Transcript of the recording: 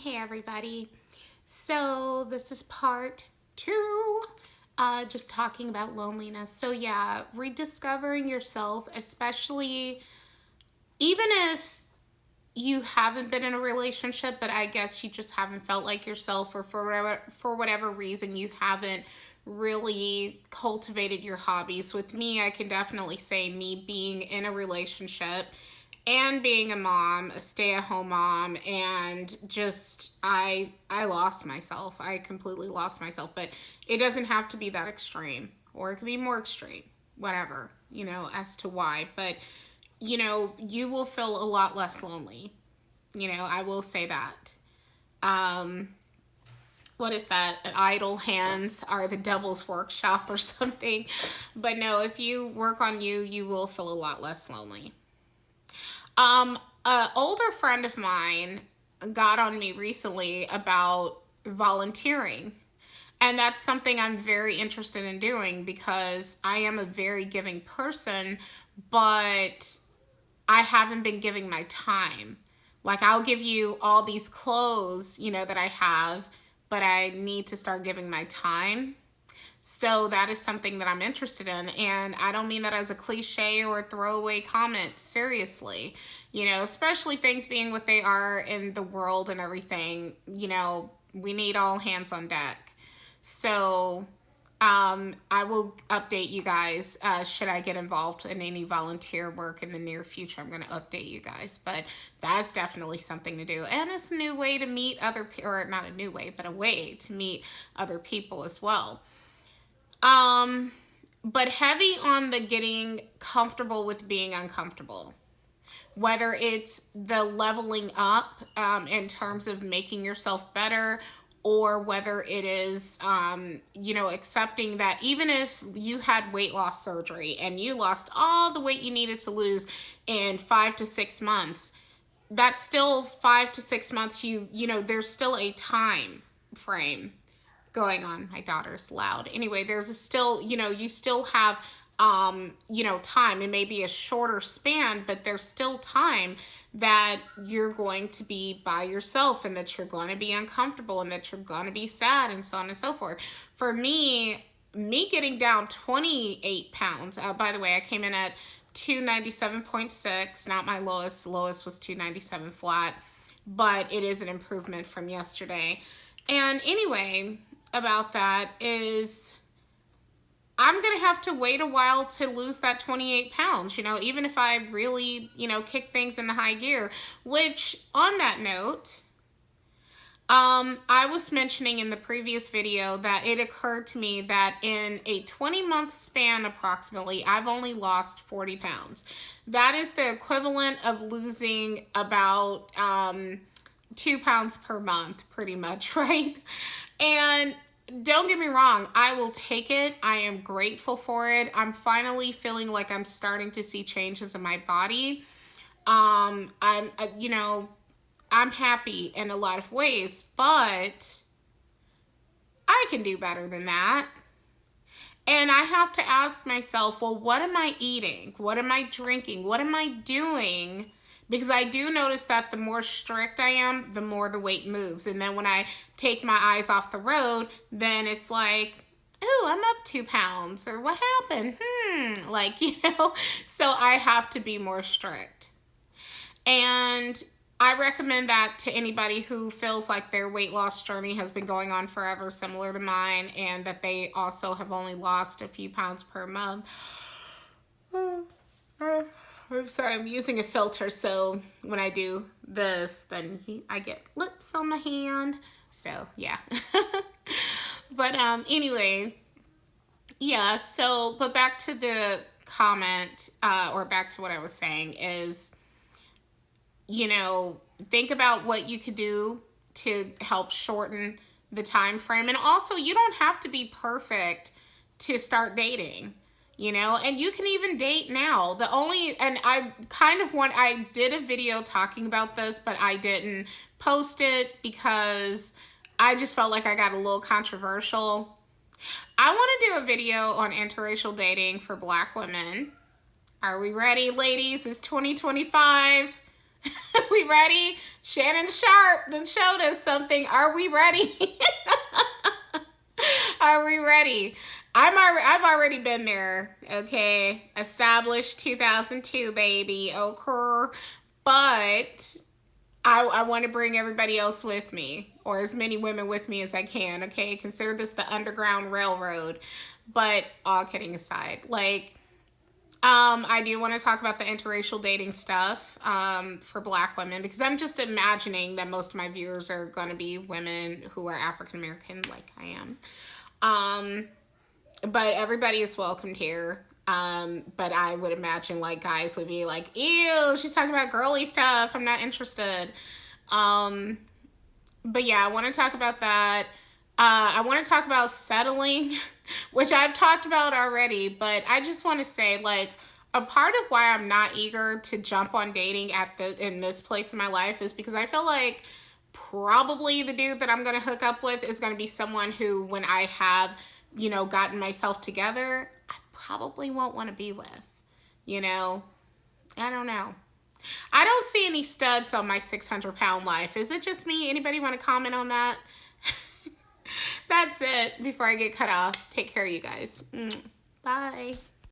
Hey everybody. So this is part 2, just talking about loneliness. So yeah, rediscovering yourself, especially even if you haven't been in a relationship, but I guess you just haven't felt like yourself, or for whatever reason you haven't really cultivated your hobbies. With me, I can definitely say me being in a relationship and being a mom, a stay-at-home mom, and just I lost myself. I completely lost myself, but it doesn't have to be that extreme, or it can be more extreme, whatever, as to why. But you will feel a lot less lonely. I will say that. Um, what is that? Idle hands are the devil's workshop or something. But no, if you work on you, you will feel a lot less lonely. An older friend of mine got on me recently about volunteering. And that's something I'm very interested in doing because I am a very giving person, but I haven't been giving my time. Like, I'll give you all these clothes, that I have, but I need to start giving my time. So that is something that I'm interested in. And I don't mean that as a cliche or a throwaway comment. Seriously, especially things being what they are in the world and everything, we need all hands on deck. So I will update you guys. Should I get involved in any volunteer work in the near future, I'm going to update you guys. But that's definitely something to do. And it's a new way to meet or not a new way, but a way to meet other people as well. Um, but heavy on the getting comfortable with being uncomfortable. Whether it's the leveling up in terms of making yourself better, or whether it is, accepting that even if you had weight loss surgery and you lost all the weight you needed to lose in 5 to 6 months, that's still 5 to 6 months. There's still a time frame going on. My daughter's loud. Anyway, you still have time. It may be a shorter span, but there's still time that you're going to be by yourself, and that you're going to be uncomfortable, and that you're going to be sad, and so on and so forth. For me getting down 28 pounds, by the way, I came in at 297.6, not my lowest was 297 flat, but it is an improvement from yesterday. And anyway, about that is I'm going to have to wait a while to lose that 28 pounds, even if I really, kick things in the high gear. Which, on that note, I was mentioning in the previous video that it occurred to me that in a 20-month span, approximately, I've only lost 40 pounds. That is the equivalent of losing about 2 pounds per month, pretty much, right? And don't get me wrong, I will take it. I am grateful for it. I'm finally feeling like I'm starting to see changes in my body. I'm happy in a lot of ways, but I can do better than that. And I have to ask myself, well, what am I eating? What am I drinking? What am I doing? Because I do notice that the more strict I am, the more the weight moves. And then when I take my eyes off the road, then it's like, oh, I'm up 2 pounds. Or what happened? So I have to be more strict. And I recommend that to anybody who feels like their weight loss journey has been going on forever, similar to mine, and that they also have only lost a few pounds per month. I'm sorry, I'm using a filter, so when I do this, then I get lips on my hand. So, yeah. But anyway, yeah, but back to the comment, or back to what I was saying is, think about what you could do to help shorten the time frame. And also, you don't have to be perfect to start dating, and you can even date now. And I did a video talking about this, but I didn't post it because I just felt like I got a little controversial. I want to do a video on interracial dating for Black women. Are we ready, ladies? It's 2025. We ready? Shannon Sharp then showed us something. Are we ready? Are we ready? I've already been there. Okay, established 2002, baby. Okay, but I want to bring everybody else with me, or as many women with me as I can. Okay, consider this the Underground Railroad. But all kidding aside, like, I do want to talk about the interracial dating stuff for Black women, because I'm just imagining that most of my viewers are going to be women who are African American, like I am. But everybody is welcomed here. But I would imagine like guys would be like, "Ew, she's talking about girly stuff. I'm not interested." Um, but yeah, I want to talk about that. I want to talk about settling, which I've talked about already, but I just want to say, like, a part of why I'm not eager to jump on dating at the in this place in my life is because I feel like probably the dude that I'm gonna hook up with is gonna be someone who, when I have, gotten myself together, I probably won't want to be with. You know, I don't know. I don't see any studs on my 600-pound life. Is it just me? Anybody want to comment on that? That's it before I get cut off. Take care, you guys. Bye.